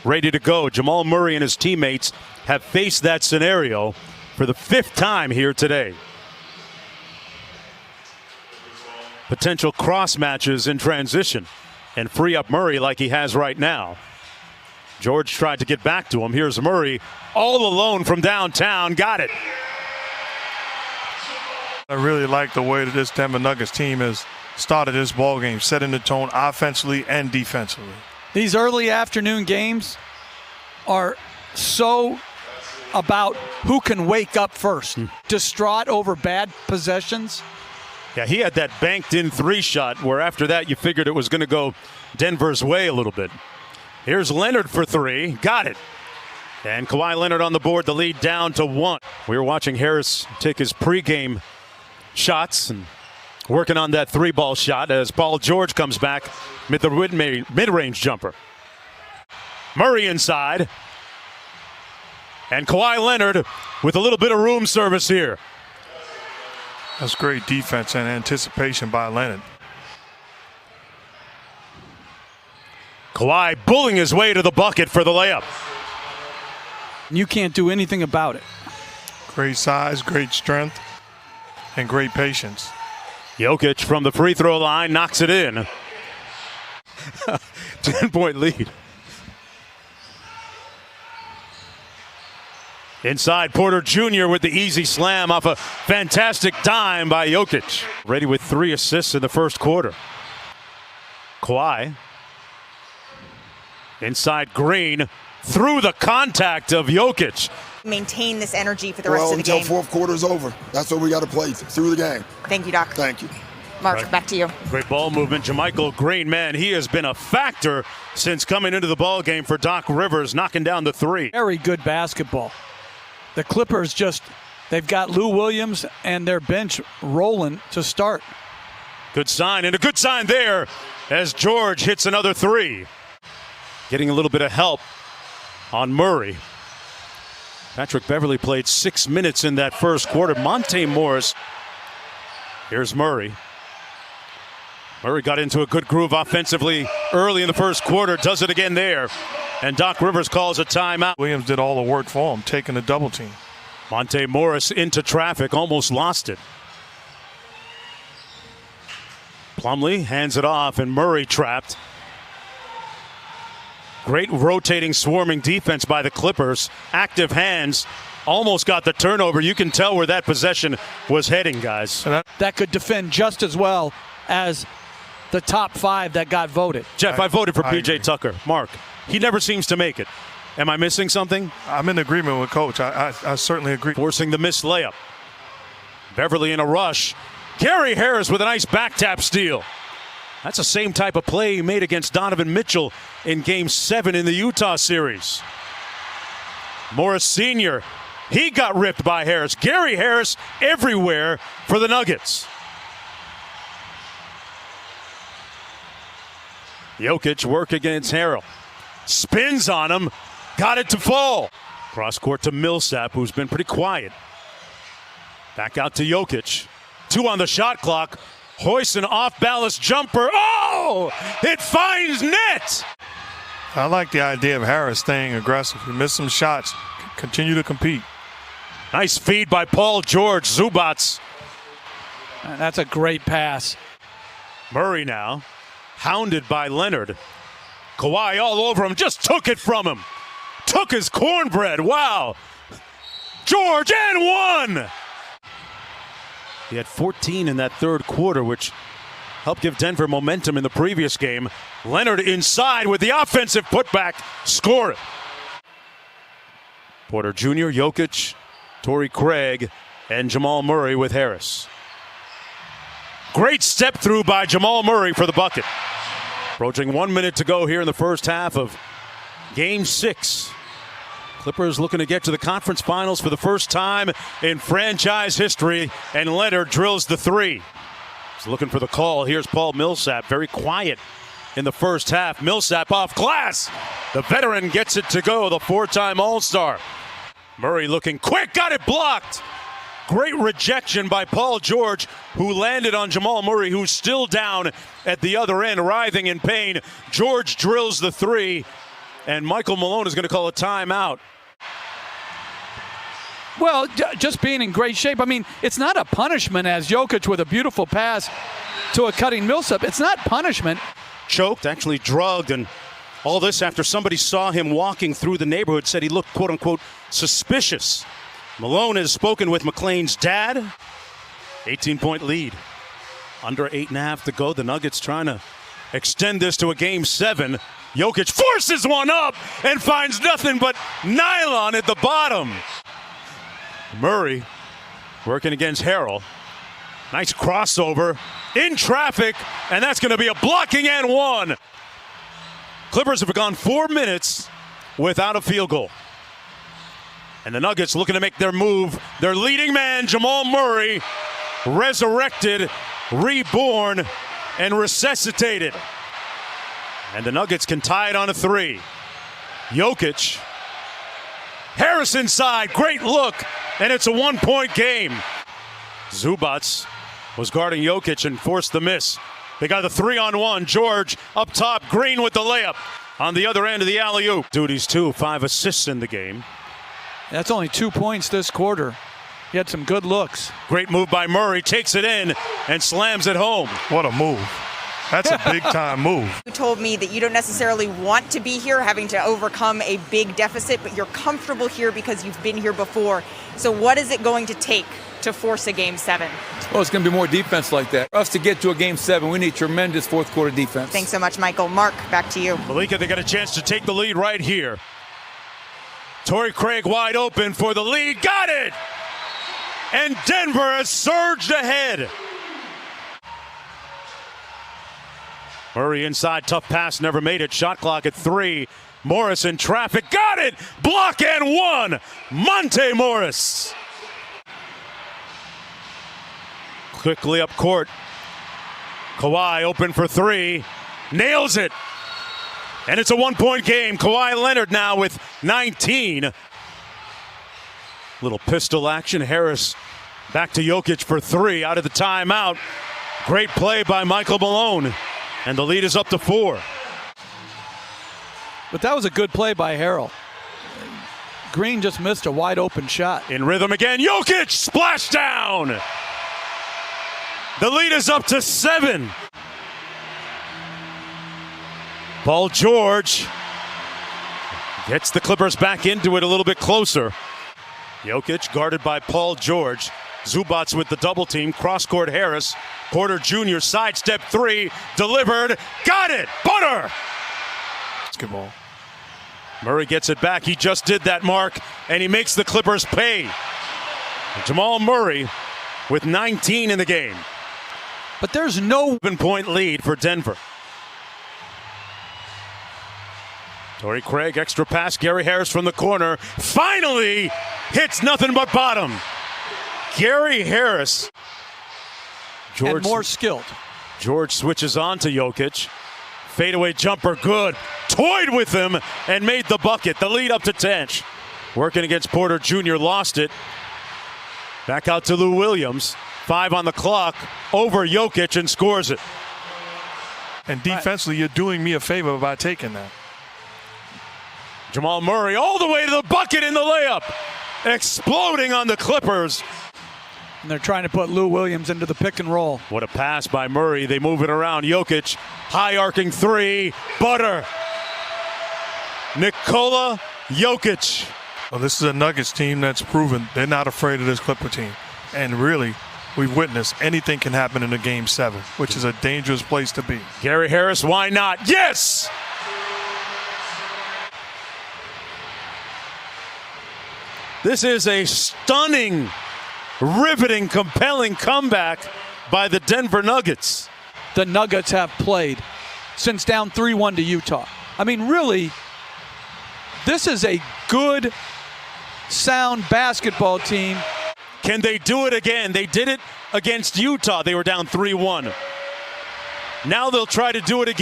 ready to go. Jamal Murray and his teammates have faced that scenario for the 5th time here today. Potential cross matches in transition and free up Murray like he has right now. George tried to get back to him. Here's Murray all alone from downtown. Got it. I really like the way that this Denver Nuggets team has started this ball game, setting the tone offensively and defensively. These early afternoon games are so about who can wake up first. Distraught over bad possessions. Yeah, he had that banked in 3 shot where after that you figured it was going to go Denver's way a little bit. Here's Leonard for 3. Got it. And Kawhi Leonard on the board, the lead down to 1. We were watching Harris take his pregame shots and working on that 3-ball shot as Paul George comes back with the mid-range jumper. Murray inside. And Kawhi Leonard with a little bit of room service here. That's great defense and anticipation by Leonard. Kawhi bullying his way to the bucket for the layup. You can't do anything about it. Great size, great strength, and great patience. Jokic from the free throw line knocks it in. 10-point lead. Inside, Porter Jr. with the easy slam off a fantastic dime by Jokic. Ready with 3 assists in the first quarter. Kawhi. Inside Green. Through the contact of Jokic. Maintain this energy for the rest of the game. game. Until fourth quarter's over. That's what we got to play through the game. Thank you, Doc. Thank you. Mark, back to you. Great ball movement. JaMychal Green, man, he has been a factor since coming into the ball game for Doc Rivers, knocking down the 3. Very good basketball. The Clippers they've got Lou Williams and their bench rolling to start. Good sign, and a good sign there as George hits another 3. Getting a little bit of help on Murray. Patrick Beverley played 6 minutes in that first quarter. Monte Morris. Here's Murray. Murray got into a good groove offensively early in the first quarter. Does it again there. And Doc Rivers calls a timeout. Williams did all the work for him, taking the double team. Monte Morris into traffic, almost lost it. Plumlee hands it off, and Murray trapped. Great rotating, swarming defense by the Clippers. Active hands. Almost got the turnover. You can tell where that possession was heading, guys. That could defend just as well as the top 5 that got voted. Jeff, I voted for P.J. Tucker. Mark, he never seems to make it. Am I missing something? I'm in agreement with Coach. I certainly agree. Forcing the missed layup. Beverley in a rush. Gary Harris with a nice back tap steal. That's the same type of play he made against Donovan Mitchell in Game 7 in the Utah series. Morris Sr., he got ripped by Harris. Gary Harris everywhere for the Nuggets. Jokic work against Harrell. Spins on him. Got it to fall. Cross court to Millsap, who's been pretty quiet. Back out to Jokic. 2 on the shot clock. Hoists an off-balance jumper. Oh! It finds net! I like the idea of Harris staying aggressive. He missed some shots. Continue to compete. Nice feed by Paul George. Zubats. That's a great pass. Murray now. Hounded by Leonard. Kawhi all over him. Just took it from him. Took his cornbread. Wow. George and 1! He had 14 in that third quarter, which helped give Denver momentum in the previous game. Leonard inside with the offensive putback. Score it. Porter Jr., Jokic, Torrey Craig, and Jamal Murray with Harris. Great step through by Jamal Murray for the bucket. Approaching 1 minute to go here in the first half of Game 6. Clippers looking to get to the conference finals for the first time in franchise history, and Leonard drills the 3. He's looking for the call. Here's Paul Millsap, very quiet in the first half. Millsap off glass. The veteran gets it to go, the 4-time All-Star. Murray looking quick, got it blocked. Great rejection by Paul George, who landed on Jamal Murray, who's still down at the other end, writhing in pain. George drills the 3. and Michael Malone is going to call a timeout. Well, just being in great shape. I mean, it's not a punishment as Jokic with a beautiful pass to a cutting Millsap. It's not punishment. Choked, actually drugged, and all this after somebody saw him walking through the neighborhood, said he looked, quote-unquote, suspicious. Malone has spoken with McClain's dad. 18-point lead. Under 8.5 to go. The Nuggets trying to extend this to a Game 7. Jokic forces one up and finds nothing but nylon at the bottom. Murray working against Harrell. Nice crossover in traffic, and that's going to be a blocking and one. Clippers have gone 4 minutes without a field goal. And the Nuggets looking to make their move. Their leading man, Jamal Murray, resurrected, reborn, and resuscitated. And the Nuggets can tie it on a 3. Jokic. Harris inside. Great look. And it's a 1-point game. Zubac was guarding Jokic and forced the miss. They got the 3-on-1. George up top. Green with the layup on the other end of the alley-oop. Duties 2, 5 assists in the game. That's only 2 points this quarter. He had some good looks. Great move by Murray. Takes it in and slams it home. What a move. That's a big-time move. You told me that you don't necessarily want to be here, having to overcome a big deficit, but you're comfortable here because you've been here before. So what is it going to take to force a Game 7? Well, it's going to be more defense like that. For us to get to a Game 7, we need tremendous fourth-quarter defense. Thanks so much, Michael. Mark, back to you. Malika, they got a chance to take the lead right here. Torrey Craig wide open for the lead. Got it! And Denver has surged ahead. Murray inside, tough pass, never made it. Shot clock at 3. Morris in traffic, got it! Block and one! Monte Morris. Quickly up court. Kawhi open for 3. Nails it. And it's a 1-point game. Kawhi Leonard now with 19. Little pistol action. Harris back to Jokic for 3 out of the timeout. Great play by Michael Malone. And the lead is up to 4. But that was a good play by Harrell. Green just missed a wide open shot. In rhythm again. Jokic splashdown. The lead is up to 7. Paul George gets the Clippers back into it a little bit closer. Jokic guarded by Paul George. Zubac with the double team. Cross-court Harris. Porter Jr. sidestep 3. Delivered. Got it. Butter. Basketball. Murray gets it back. He just did that, Mark. And he makes the Clippers pay. Jamal Murray with 19 in the game. But there's no 7-point lead for Denver. Torrey Craig, extra pass. Gary Harris from the corner. Finally hits nothing but bottom. Gary Harris. and more skilled. George switches on to Jokic. Fadeaway jumper, good. Toyed with him and made the bucket. The lead up to 10. Working against Porter Jr., lost it. Back out to Lou Williams. 5 on the clock. Over Jokic and scores it. And defensively, you're doing me a favor by taking that. Jamal Murray all the way to the bucket in the layup. Exploding on the Clippers. And they're trying to put Lou Williams into the pick and roll. What a pass by Murray. They move it around. Jokic, high arcing 3. Butter. Nikola Jokic. Well, this is a Nuggets team that's proven they're not afraid of this Clipper team. And really, we've witnessed anything can happen in a Game 7, which is a dangerous place to be. Gary Harris, why not? Yes! This is a stunning, riveting, compelling comeback by the Denver Nuggets. The Nuggets have played since down 3-1 to Utah. I mean, really, this is a good, sound basketball team. Can they do it again? They did it against Utah. They were down 3-1. Now they'll try to do it again.